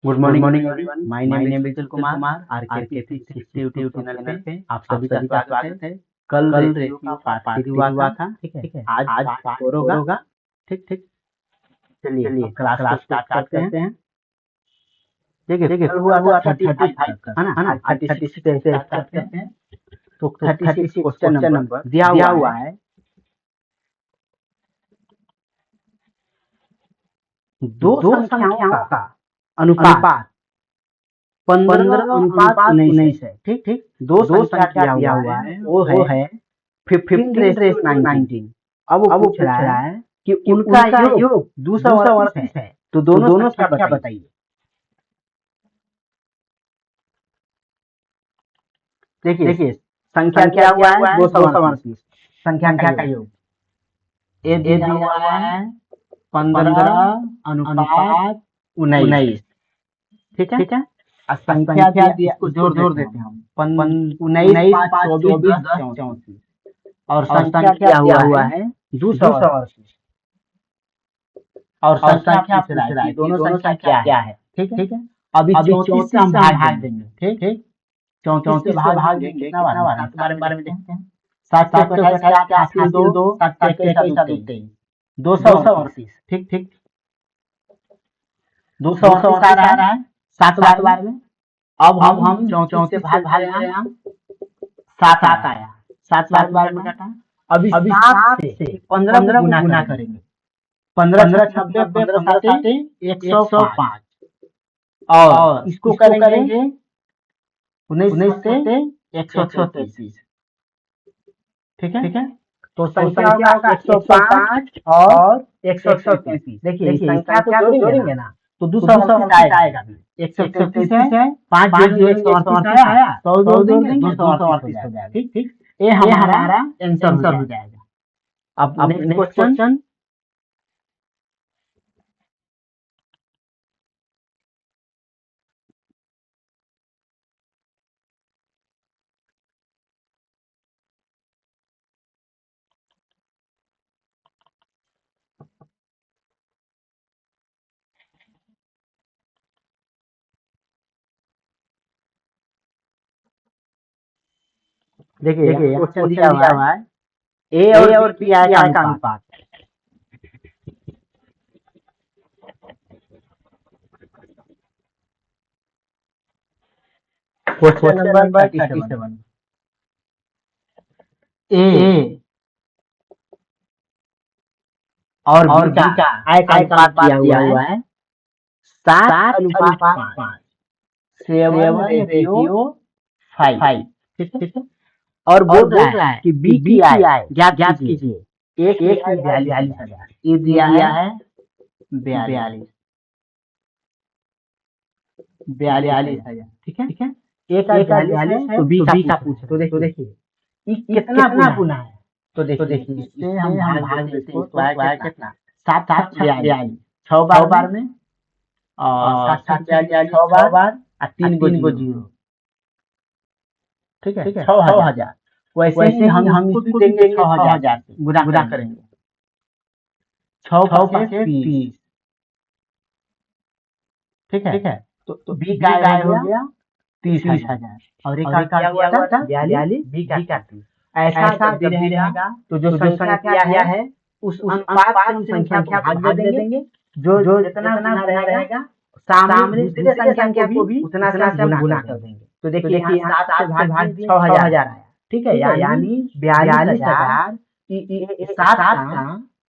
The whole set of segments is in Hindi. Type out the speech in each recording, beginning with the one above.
Good morning everyone. My name is Kumar. RK sixty YouTube channel पे आप सभी का स्वागत है। कल रेशियो का पार्ट 3 हुआ था, ठीक है। आज पार्ट 4 होगा। ठीक ठीक। चलिए क्लास को स्टार्ट करते हैं। ठीक है, कल हुआ था 35 है ना। आज 36 से स्टार्ट करते हैं। तो 36 क्वेश्चन नंबर दिया हुआ है। दो संख्याओं का अनुपात 15:19 है। ठीक ठीक। दो संख्या दिया हुआ है, वो है 15:19। अब वो पूछ रहा है कि उनका योग 238 है। तो दोनों संख्या बताइए। देखिए संख्या दिया हुआ है 238, संख्या का योग ये दिया हुआ है 15:19। ठीक है। संख्या दिया, इसको जोड़ देते हैं हम। 19, 5, 24, 10, 34 और संख्या दिया हुआ है 238 और संख्या पूछ रहा है दोनों संख्या क्या है। ठीक है। अभी 34 से हम भाग देंगे। ठीक। 34 से भाग देंगे कितना बार? 7 बार में देखते हैं। 7 से 28 क्या हासिल 2, 7 से 21 23, 238। ठीक। 238 आ रहा है 7 बार में। अब हम 34 से भाग रहे हैं। 7 आया, 7 बार में काटा। अभी 7 से 15 गुना करेंगे। 15 छब्बे 15 साते 105 और इसको करेंगे 19 से 133। ठीक है। तो संख्या होगा 105 और 133। देखिए संख्या को जोड़ेंगे ना तो 238 आएगा। 133 है, 5 जोड़िए 138 आया, 100 जोड़ देंगे 238 हो जाएगा। ठीक। ये हमारा आंसर हो जाएगा। अब नेक्स्ट क्वेश्चन। देखिए क्वेश्चन दिया हुआ है ए और बी का अनुपात। Question number 37। ए और बी का आय का अनुपात दिया हुआ है 7:5, 7:5। ठीक है। और बोल रहा है कि बी की आय ज्ञात कीजिए। एक 42,000, ये दिया है 42,000। ठीक है। एक 42 है तो बी का पूछ। तो देखिए कितना गुना है। तो देखिए इससे हम भाग देते हैं। तो कितना 7 7 42 6 बार में और 7 42 6 बार और 3 गो जीरो। ठीक है 6,000। वैसे ही हम इसको भी देंगे 6,000 से गुना करेंगे। 6 5 30। ठीक है। तो बी का आय हो गया 30,000 और एक का क्या हुआ था 42, बी का 30। ऐसा जब भी रहेगा तो जो संख्या क्या है उस अनुपात से हम संख्या को भाग दे देंगे। जो जितना गुना रहेगा सामने दूसरे संख्या को भी उतना से हम गुना कर देंगे। तो देखिए यहाँ 7 से भाग 6,000 आया। ठीक है, यानी 42,000 7 का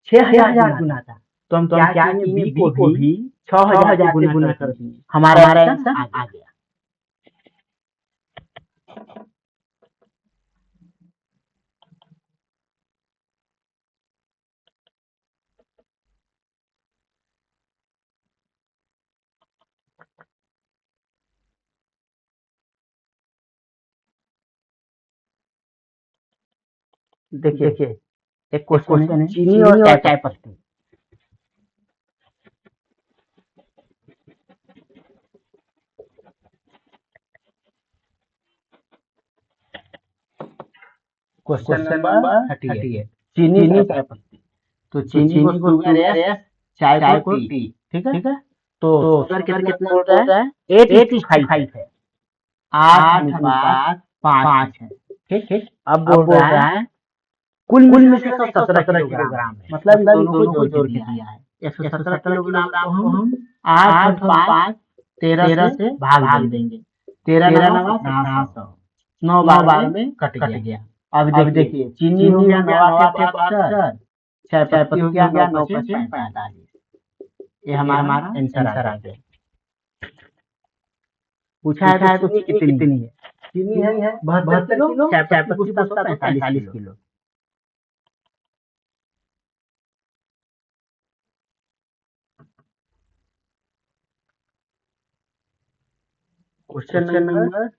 6,000 गुना था। तो हम क्या बी को भी 6,000 से गुना कर दिए। हमारा आंसर आ गया। देखिए एक क्वेश्चन है चीनी और चाय पत्ती। Question number 38। चीनी चाय पत्ती। तो चीनी को शुगर है, चाय को टी। ठीक है। तो शुगर कितना बोल रहा है? 8:5 है, 8:5 है। ठीक ठीक। अब बोल रहा है कुल में से 117 किलोग्राम है, मतलब इन दोनों को जोड़ के दिया है। 117 किलोग्राम को हम 8 और 5 13 से भाग देंगे। 13 नवा 1800, 9 बार में कट गया। अब देखिए चीनी हो गया 9 चाय पत्ती हो गया 9×45। ये हमारा आंसर आ गया। पूछा है तो चीनी कितनी है? चीनी है 72 किलो, चाय पत्ती पूछता तो 45 kilo. Question number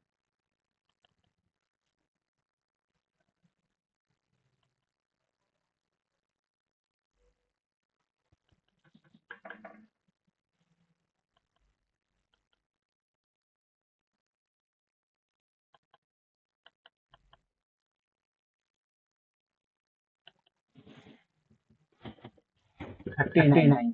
39।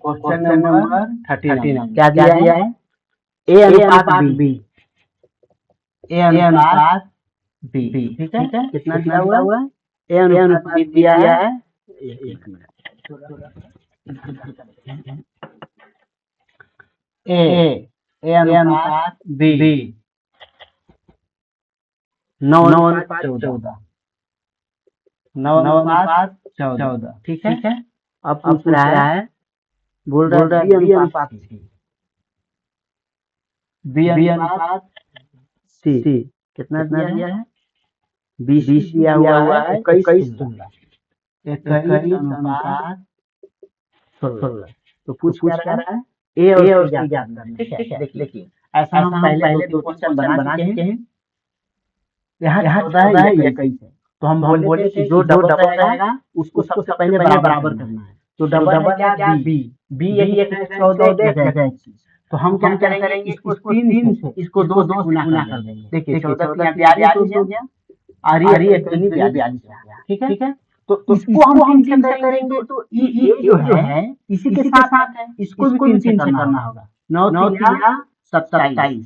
Question number 39 क्या दिया है? ए अनुपात बी, ए अनुपात बी। ठीक है, कितना दिया हुआ है? ए अनुपात बी दिया है। एक मिनट, ए अनुपात बी 9:14, 9:14। ठीक है। अब पूछ रहा है, बोल रहा है बी अनुपात सी, बी अनुपात सी कितना दिया है? 20 दिया हुआ है, 21 अनुपात 16। तो पूछ क्या रहा है? ए और सी ज्ञात करना। ठीक है, देखिए ऐसा हम पहले दो क्वेश्चन बना चुके हैं। यहाँ 14 है, ये 21 है, तो हम बोले कि जो डबल रहेगा उसको सबसे पहले बराबर करना है। तो डबल है क्या? बी यही एक 14 जगह चीज। तो हम क्या करेंगे? इसको 3 से, इसको 2 से गुना कर देंगे। देखिए 14 42 हो गया, और ये 42 हो गया। ठीक है। तो इसको हम 3 से करेंगे तो ये जो है इसी के साथ है, इसको भी 3 से करना होगा। 9 3 27।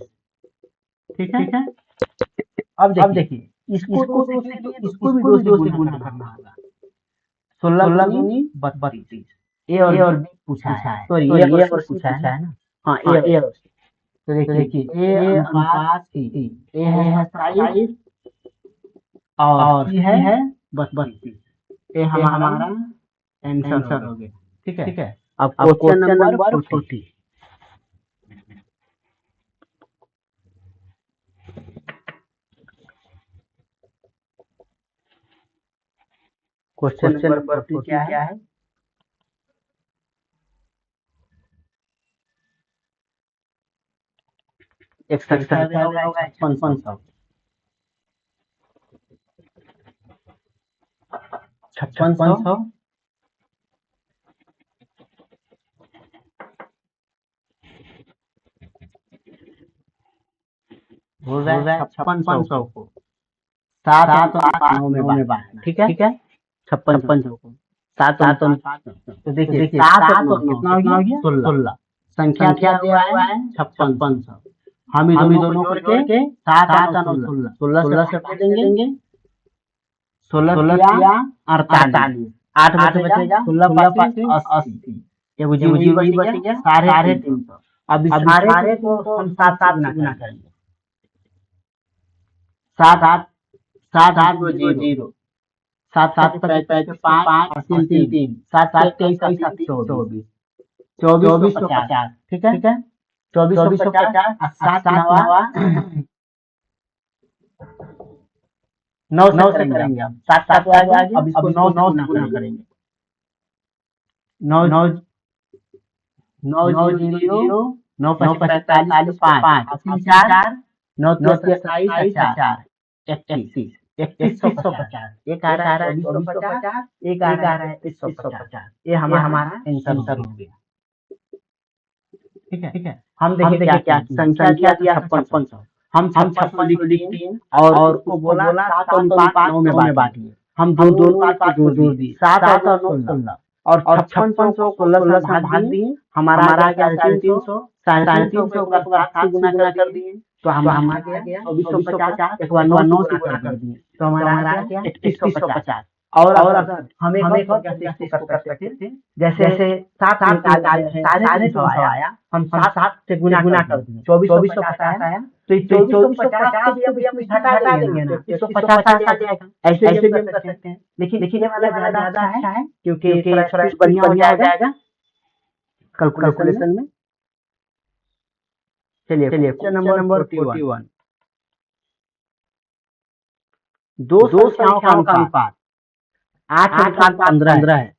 ठीक है। अब देखिए इसको 2 से किए, इसको भी 2 से गुना करना होगा। 16 दूनी 32। ए और बी पूछा है, सॉरी ए और सी पूछा है ना। हाँ ए और सी। तो देखिए ए अनुपात सी, ए है 27 और सी है 32। ये हमारा आंसर हो गया। ठीक है। अब क्वेश्चन नंबर 40। क्वेश्चन नंबर 40 क्या है? एक संख्या होगा 5600। 5600 बोल रहा है 5600 को 7 और 9 में बांटना। ठीक है। 5600 को 7 और 5। तो देखिए 7 और 9 कितना हो गया? 16। संख्या क्या दिया हुआ है? 5600। हम इन दोनों को जोड़ के 7 और 16, 16 से काट देंगे। 16 या 48, 8 बचेगा, 16 80। ये वही बच गया 350। अब इस सारे को हम 7 गुना करेंगे। 7 8 7 8 0, 7 7 5 5 और 3 7 7 23 24 2450। ठीक है। 2450 और 7 नवा 9 से करेंगे। हम 7 7 आ गया, अब इसको 9 से गुना करेंगे। 9 9 9 0 9 45 5 4 9 27 4 31 3150। एक आ रहा है 2450, एक आ रहा है 3150। ये हमारा आंसर हो गया। ठीक है। हम देखिए क्या संख्या दिया 5600, हम 5600 लिख दिए और उसको बोला 7 और 5 9 में बांटिए। हम दोनों पार्ट को जोड़ दिए 7 और 9 16 और 56 को 16 से भाग दिए, हमारा आ गया 350, 350 को प्लस 7 से गुना कर दिए तो हमारा आ गया 2450, एक बार 9 से गुना कर दिए तो हमारा आ गया 3150। और अगर हमें कैसे इसको कर सकते थे, जैसे 7 साढ़े 300 आया, हम 7 से गुना कर दिए 2450 आया, तो 2450 भी अभी हम घटा देंगे ना, 150 आ जाएगा। ऐसे भी हम कर सकते हैं, लेकिन ये वाला ज्यादा अच्छा है क्योंकि थोड़ा बढ़िया हो जाएगा कैलकुलेशन में। चलिए क्वेश्चन नंबर 41, दो संख्याओं का अनुपात 8:15 है।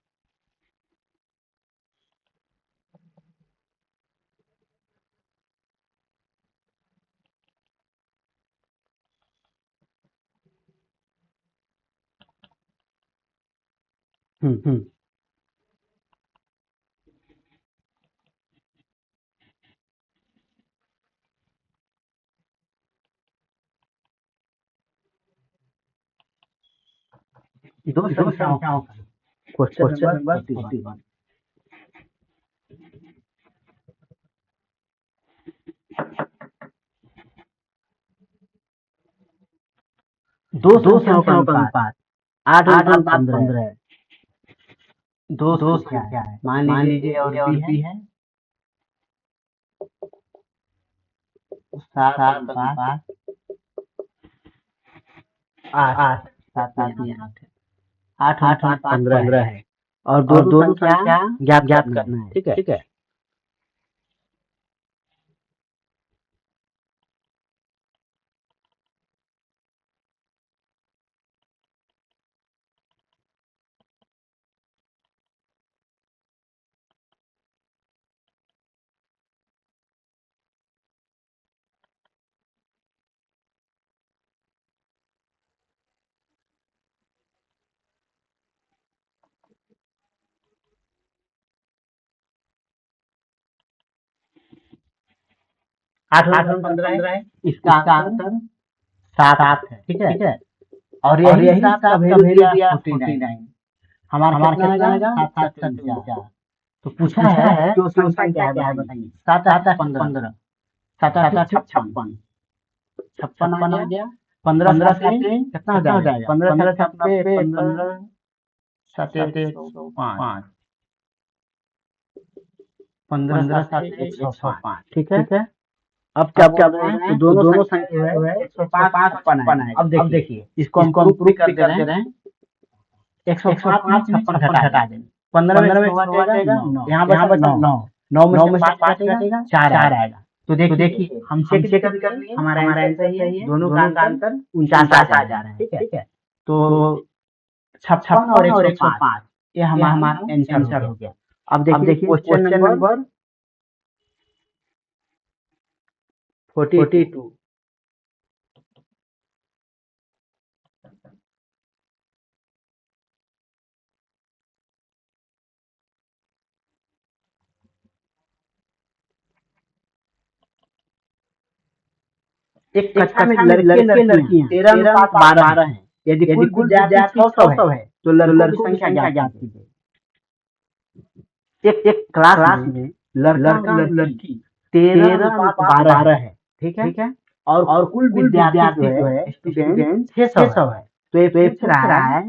दो संख्याओं का क्वेश्चन नंबर 41, दो संख्याओं का अनुपात 8:15 है। दो संख्या है, मान लीजिए और भी है 7:8 8:15 है और दोनों संख्या ज्ञात करना है। ठीक है। आठ 15 है, इसका आंसर 7 है। ठीक है। और यही 7 का वैल्यू दिया 49, हमारा कितना आएगा 7 तो पूछा है जो संख्या क्या है बताइए। 7 8 15, 7 8 56, 56 आ गया। 15 से कितना हो जाएगा 15 से 15 7 105, 15 7 105। ठीक है। अब क्या बोल रहे हैं, तो दोनों संख्या है 105 आएगा। अब देखिए इसको हम प्रूफ कर दे रहे हैं। 105 में 56 घटा देंगे, 15 में 6 जाएगा, यहाँ बचा 9 में से 5 घटेगा 4 आएगा। तो देखिए हम चेक कर लिए, हमारा आंसर सही है, दोनों का अंतर 49 आ जा रहा है। ठीक है। तो 56 और 105 ये हमारा आंसर हो गया। अब देखिए क्वेश्चन नंबर 42, एक कक्षा में लड़कियां 13:12 हैं। यदि कुल विद्यार्थी 600 है तो लड़कों की संख्या ज्ञात कीजिए। एक क्लास में लड़का और लड़की 13:12 है। ठीक है। और कुल विद्यार्थी जो है स्टूडेंट 600 है। तो ये पूछ रहा है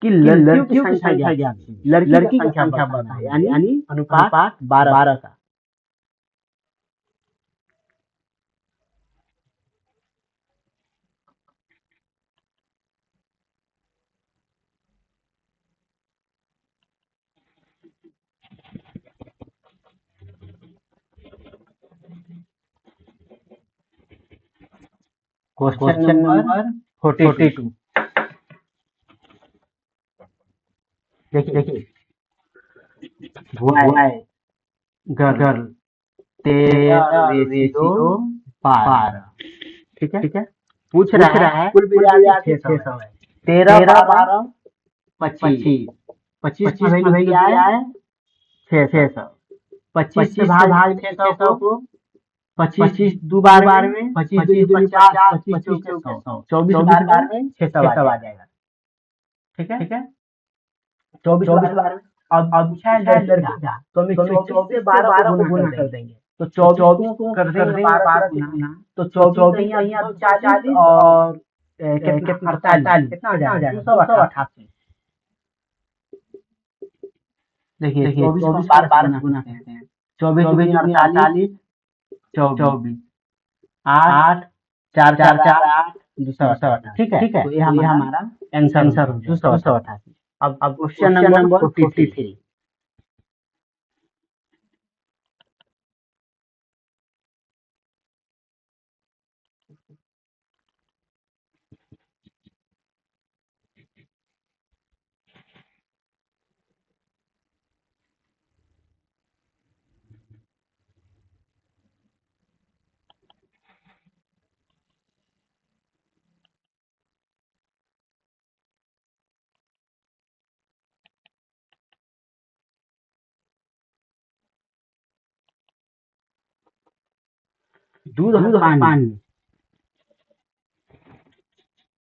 कि लड़कियों की संख्या ज्ञात कीजिए। लड़की की संख्या बताए, यानी अनुपात 12 का। क्वेश्चन नंबर 42, देखिए बॉय गर्ल 13:12। ठीक है। पूछ रहा है कुल विद्यार्थी 600 है। 13:12 25, 25 की वैल्यू क्या है 600। 25 से भाग 600 को, 25 दो बार में 25 2 50, 25 24 में 600 आ जाएगा। ठीक है 24 बार में। अब पूछा है लड़की का, तो हम 24 से 12 को गुना कर देंगे। तो 24 को कर देंगे 12 से गुना, तो 24 यहाँ 40 और कितना 48, कितना हो जाएगा 288। देखिए 24 को 12 से गुना करते हैं। 24 दूनी 48, 24 8 4 4 8 288। ठीक है, तो ये हमारा आंसर हो गया 288। अब क्वेश्चन नंबर 43। दूध और पानी।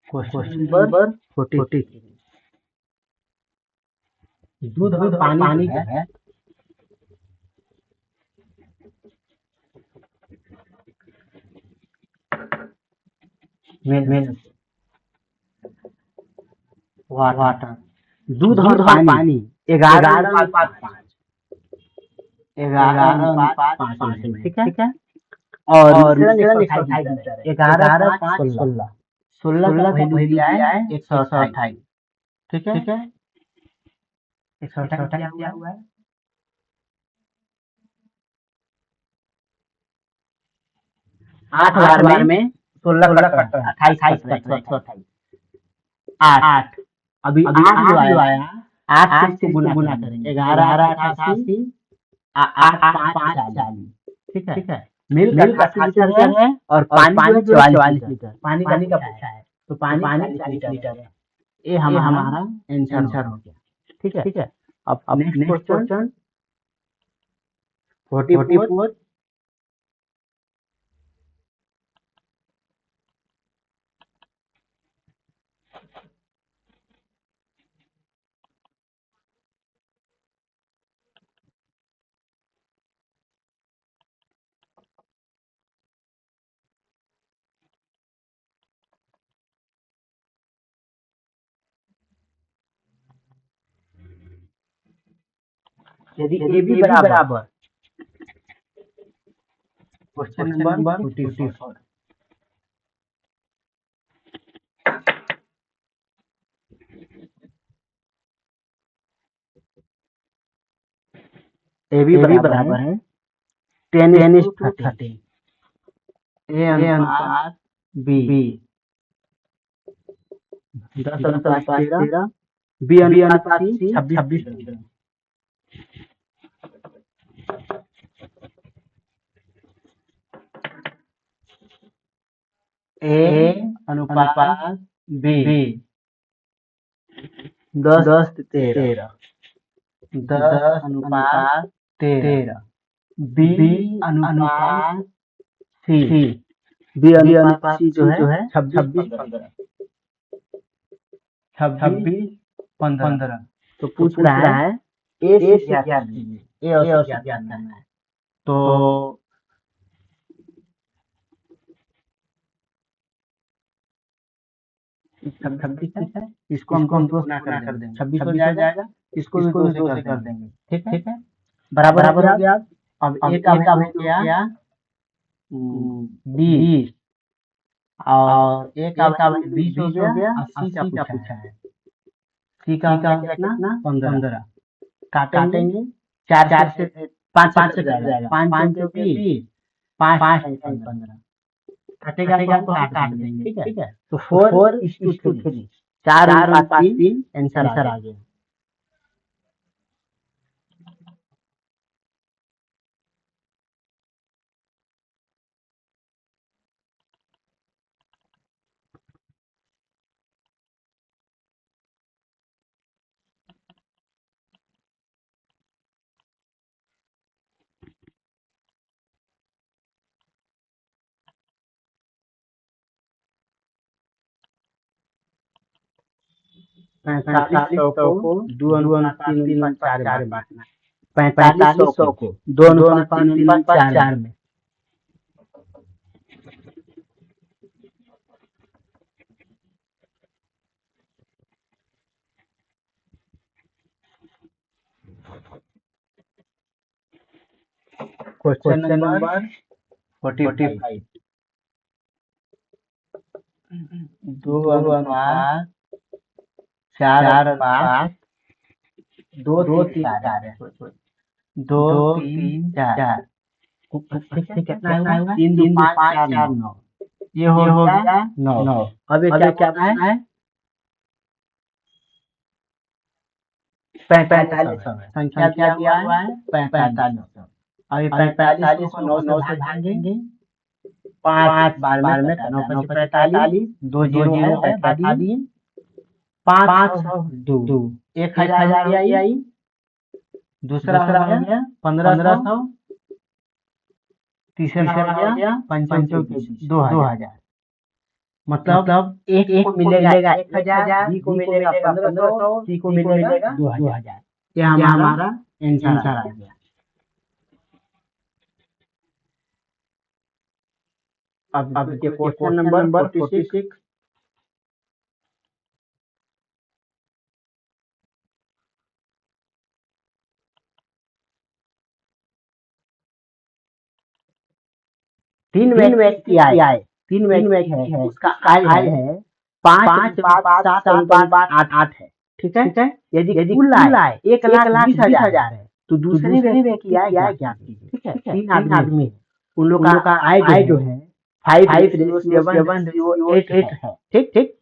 Question number 43। दूध और पानी जो है मिल्क वाटर। दूध और पानी 11:5, 11:5 में। ठीक है, और मिश्रण 128 लीटर है। 11 5 16, 16 का वैल्यू दिया है 128। ठीक है 128 दिया हुआ है। 8 बार में 16 कट रहा है, 28 कट रहा है, 128। 8 अभी 8 जो आया 8 से इसको गुना करेंगे। 11 88, 8 5 40। ठीक है मिल्क 80 लीटर है और पानी जो है 44 लीटर। पानी का पूछा है, तो पानी 40 लीटर है। ये हमारा आंसर हो गया। ठीक है अब नेक्स्ट क्वेश्चन 44। यदि ए बी बराबर, क्वेश्चन नंबर 44। ए बी बराबर है 10:13। ए अनुपात बी 10:13, बी अनुपात सी 26:13। ए अनुपात बी 10:13, 10:13। बी अनुपात सी, बी अनुपात सी जो है 26:15। 26:15। तो पूछ रहा है ए से ज्ञात कीजिए, ए और सी ज्ञात करना है। तो छब्बीस है, इसको हम 2 से गुना कर देंगे, 26 हो जाएगा। इसको भी 2 से कर देंगे। ठीक है बराबर हो गया। अब ए का हो गया 20 और ए का 20 हो गया और सी का पूछा है। सी का कितना 15। काटेंगे 4 से 5 से जाएगा, 5 से 20, 5 15 कटेगा तो हम काट देंगे। ठीक है तो 4:3, 4:3 आंसर आ गया। 4500 को 2:3:4 में बांटना। 4500 को 2:3:4 में। Question number 45। 2:4 2:3:4 है। 2:3:4 कितना हुआ? 3 2 5 4 9। ये हो गया 9। अब ये क्या करना है? 4500 है। संख्या क्या दिया हुआ है? 4500। अभी 4500 को 9 से भागेंगे। 5 बार में 9 5 45, 2 0 है बैठा दिए। 502 1000 हो गया। दूसरा हो गया 1500। तीसरा हो गया 5 2000। मतलब एक को मिलेगा 1000, बी को मिलेगा 1500, सी को मिलेगा 2000। ये हमारा आंसर आ गया। अब देखिए क्वेश्चन नंबर 46। तीन व्यक्ति आए। 3 व्यक्ति है। उसका आय है 5:7:8 है। ठीक है। यदि कुल आय 1,20,000 है तो दूसरे व्यक्ति की आय क्या कीजिए। ठीक है। 3 आदमी है। उन लोग का आय जो है 5:7:8 है। ठीक।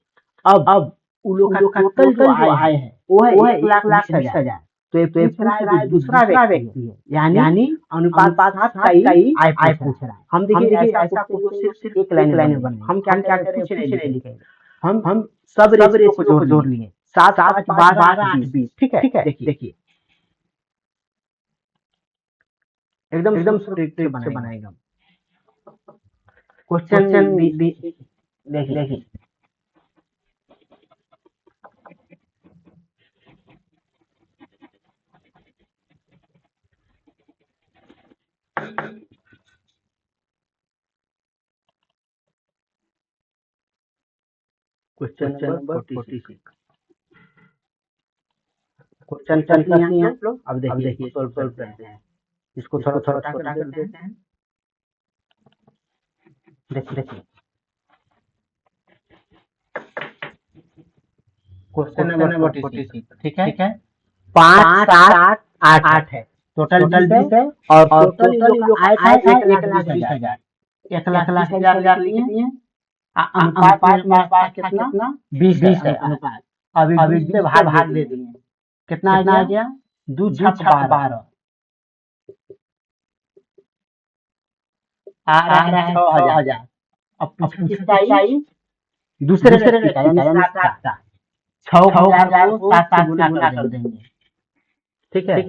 अब उन लोग का टोटल जो आय है वो है 1,20,000। तो ये पूछ रहा है दूसरा व्यक्ति है, यानी अनुपात 7 का ही आय पूछ रहा है। हम देखिए ऐसा सिर्फ एक लाइन में बने। हम क्या करें? कुछ नहीं लिखेंगे। हम सब रेशियो को जोड़ लिए। 7 5 12 8 20। ठीक है। देखिए एकदम स्ट्रिक्ट से बनाएगा। क्वेश्चन देखिए क्वेश्चन नंबर 46। क्वेश्चन करनी है आप लोग। अब देखिए सोल्व करते हैं। इसको थोड़ा छोटा कर देते हैं। देखिए क्वेश्चन नंबर 46। ठीक है। 5 7 8 है। टोटल 20 है। और टोटल जो आय था 1,20,000। 1,20,000 लिख दिए। अनुपात मेरे पास कितना 20 है अनुपात। अभी 20 से भाग दे दिए। कितना आ गया? 2 6 12 आ रहा है 6,000। अब किसका आई? दूसरे व्यक्ति का, यानी 7 का। 6,000 को 7 से गुना कर देंगे। ठीक है।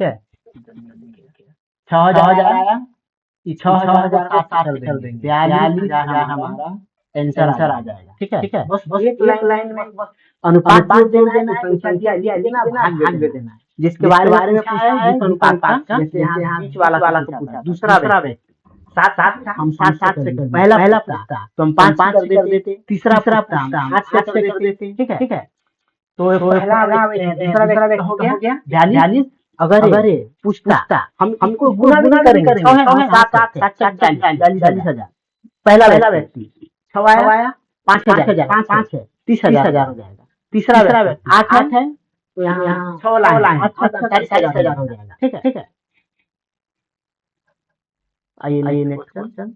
6,000 आया। 6,000 को 7 से कर देंगे। 42,000 हमारा आंसर आ जाएगा। ठीक है। बस एक लाइन में बस अनुपात देना है तो संख्या दिया देना, भाग दे देना है। जिसके बारे में पूछा है जिस अनुपात का, जैसे यहाँ बीच वाला को पूछा दूसरा व्यक्ति 7 हम 7 से कर पहला पूछता तो हम 5 कर देते। तीसरा पूछता हम 8 से कर देते। ठीक है। तो पहला दूसरा व्यक्ति हो गया 42। अगर ये पूछता हम हमको गुना भी करेंगे। 42,000 पहला व्यक्ति 6 आया 5,000 5 है 30,000 हो जाएगा। तीसरा व्यक्ति 8 है तो यहाँ 6 लाए 40,000 हो जाएगा। ठीक है। आइए नेक्स्ट क्वेश्चन।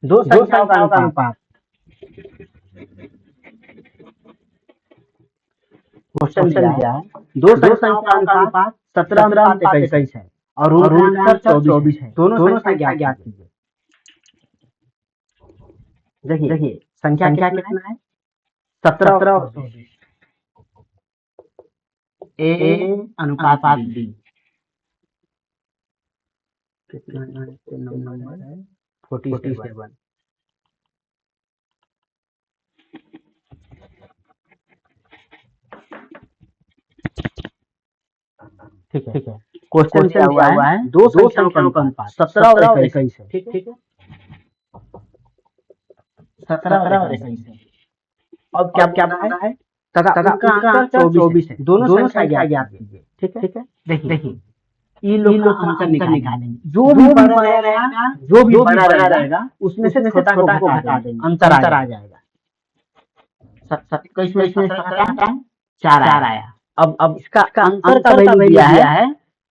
दो संख्याओं का अनुपात। क्वेश्चन दिया है दो संख्याओं का अनुपात 17:21 है और उनका आंसर 24 है। दोनों संख्या ज्ञात कीजिए। देखिए संख्या कितना है 17 और 24। ए अनुपात बी कितना नंबर है 47। ठीक है क्वेश्चन दिया हुआ है दो संख्याओं का अनुपात 17 और 21 है। ठीक है 17 और 21 है। अब क्या बोलना है तथा उनका आंसर 24 है। दोनों संख्या ज्ञात कीजिए। ठीक है देखिए ये लोग का आंसर निकालेंगे। जो भी बड़ा रहेगा उसमें से छोटा को हटा देंगे, अंतर आ जाएगा। 21 में 17 4 आया। अब इसका अंतर का वैल्यू दिया है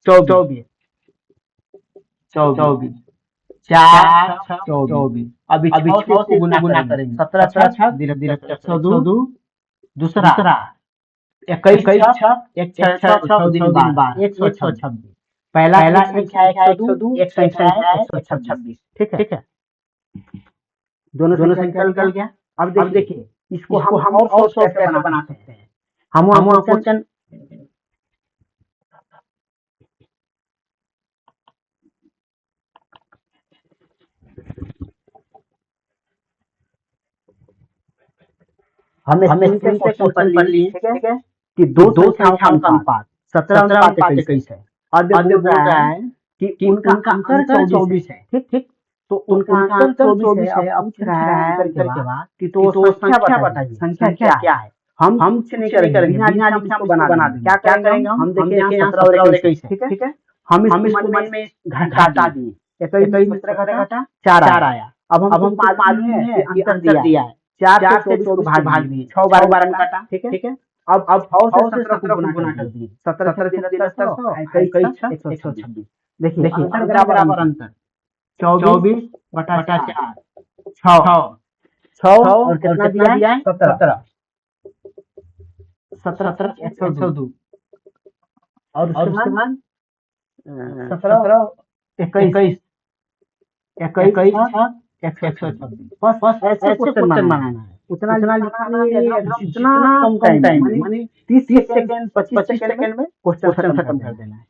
24 24 4 24। अभी 6 से गुना करेंगे 17 6 102 दूसरा 21 6 1 दिन बाद 126। पहला संख्या 102 एक संख्या है 126। ठीक है दोनों संख्या निकल गया। अब देखिए इसको हम और सोल्व कैसे बना सकते हैं। हम क्वेश्चन हमें स्क्रीन से क्वेश्चन पढ़ लिए। ठीक है कि दो संख्याओं का अनुपात 17:21 है और बोल रहा है कि उनका आंसर 24 है। ठीक तो उनका आंसर 24 है। अब पूछ रहा है आंसर के बाद कि तो संख्या बताइए संख्या क्या है। हम कुछ नहीं करेंगे बिना लिखे हम इसको बना देंगे। क्या करेंगे हम देखें यहाँ 17 और 21 है। ठीक है हम इसको मन में घटा दिए 21 घटा 4 आया। अब हमको मालूम है कि आंसर दिया है 4 से 24 को भाग दिए 6 12 में काटा। ठीक है अब 6 से 17 को गुना कर दिए 17 से 1700 21 126। देखिए अंतर बराबर अंतर 24 बटा 4 6 और कितना दिया है 17 102 और उसके बाद 17 21 21 126। बस ऐसे क्वेश्चन बनाना है। उतना लिखना नहीं है जितना कम टाइम माने 30 सेकंड 25 सेकंड में क्वेश्चन खत्म कर देना है।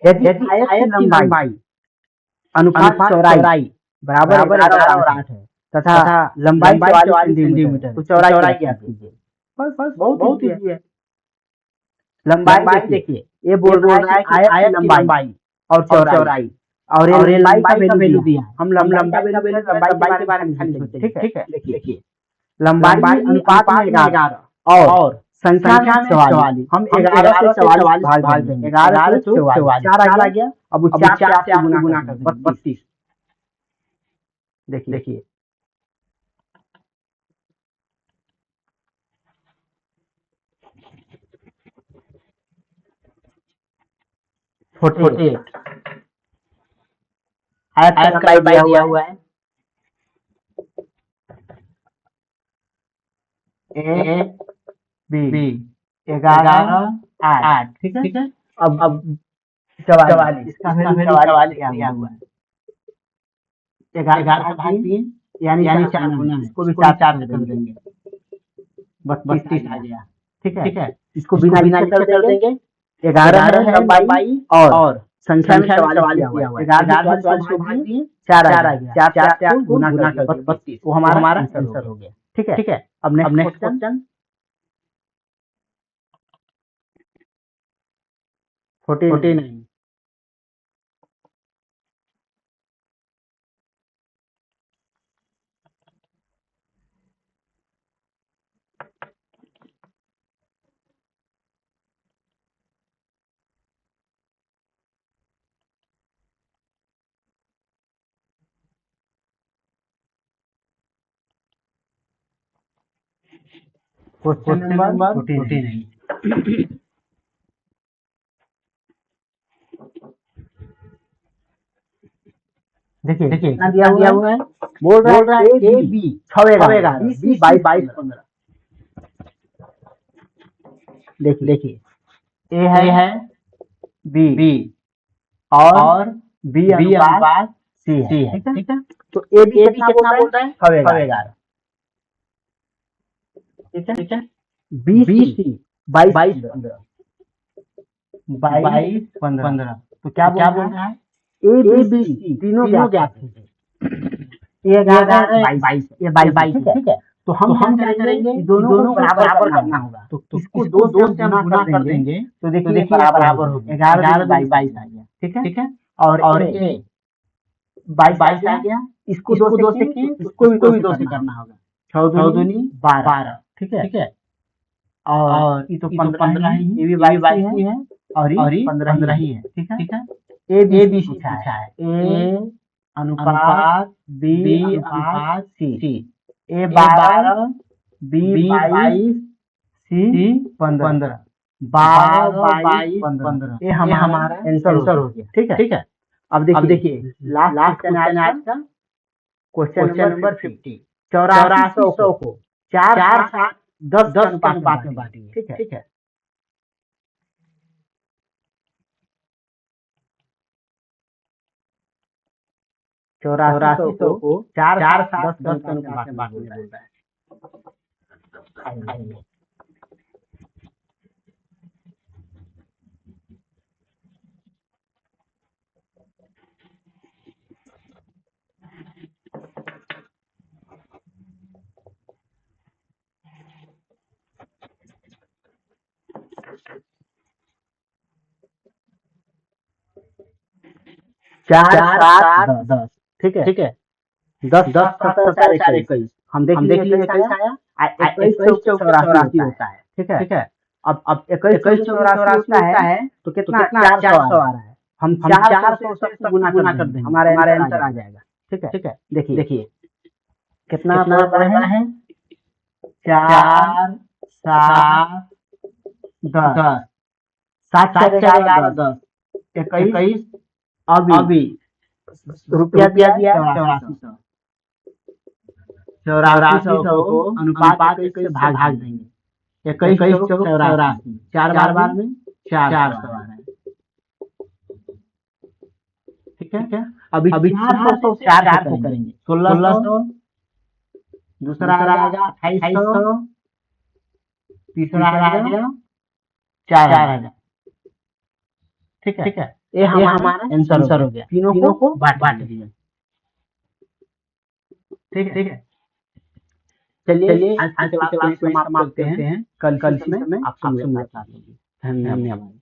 यदि आयत की लंबाई अनुपात चौड़ाई बराबर 11 और 8 है तथा लंबाई 44 सेंटीमीटर तो चौड़ाई ज्ञात कीजिए। बस बहुत इजी है। लंबाई देखिए ये बोल रहा है कि आयत की लंबाई और चौड़ाई और ये लंबाई का वैल्यू दिया है। हम लंबाई के बारे में खाली सोचेंगे। ठीक है देखिए लंबाई अनुपात में 11 और संख्या में 44। हम 11 से 44 भाग देंगे 11 से 44 4 आ गया। अब 4 से आप गुना कर देंगे 32। देखिए 48 आयत का लंबाई दिया हुआ है ए बी 11 8। ठीक है अब 44 इसका वैल्यू 44 दिया हुआ है 11 भाग दिए यानी 4 गुना है। इसको भी 4 कर देंगे 32 आ गया। ठीक है इसको बिना लिखे कर देंगे 11 है लंबाई और संख्या में 44 दिया हुआ है 11 से 44 को भाग दिए 4 आ गया 4 से गुना कर 32 वो हमारा आंसर हो गया। ठीक है अब नेक्स्ट क्वेश्चन 49 क्वेश्चन नंबर 49। देखिए कितना दिया हुआ है, बोल रहा है ए बी 6 11 बी सी 22 15। देखिए ए है बी और बी अनुपात सी है, ठीक है। तो ए बी कितना बोल रहा है 6 11, ठीक है। B C 22 15। तो क्या बोल रहा है ए बी सी तीनों ज्ञात है, ये 22 ये 22, ठीक है। तो हम क्या करेंगे, दोनों को बराबर करना होगा। तो इसको 2 से हम गुना कर देंगे तो देखिए बराबर हो गया, 11 22 आ गया, ठीक है। और ए 22 आ गया, इसको 2 से किए, इसको भी 2 से करना होगा, 6 दूनी 12, ठीक है। और ये तो 15 ही, ये भी 22 ही है और ये 15 ही है, ठीक है। ए बी सी पूछा है, ए अनुपात बी अनुपात सी, ए 12 बी 22 सी 15, 12 22 15, ये हमारा आंसर हो गया, ठीक है। अब देखिए लास्ट क्वेश्चन आज का क्वेश्चन नंबर 50। 8400 को 4 7 10 के अनुपात में बांटिए, ठीक है। चौरासी सौ को 4 7 10 के अनुपात में बांटने बोल रहा है। 4 7 10, ठीक है। 10 10 7 4 21, हम देख लिए कैसा आया, 21 84 होता है, ठीक है। अब 21 84 होता है तो कितना 400 आ रहा है, हम 400 से गुना कर देंगे, हमारा आंसर आ जाएगा, ठीक है। देखिए कितना पड़ रहा है, 4 7 10 7 4 11 10 21, अभी रुपया दिया 8400, 8400 को अनुपात 21 से भाग देंगे, 21 चौक 84, 4 बार में 400 आ रहा है, ठीक है। अभी 400 से 4 को करेंगे 1600, दूसरा आएगा 2800, तीसरा आएगा 4000, ठीक है। ये हमारा आंसर हो गया, तीनों को बांट दिया, ठीक है। चलिए आज की क्लास समाप्त करते हैं, कल इसमें आपसे मुलाकात होगी। धन्यवाद।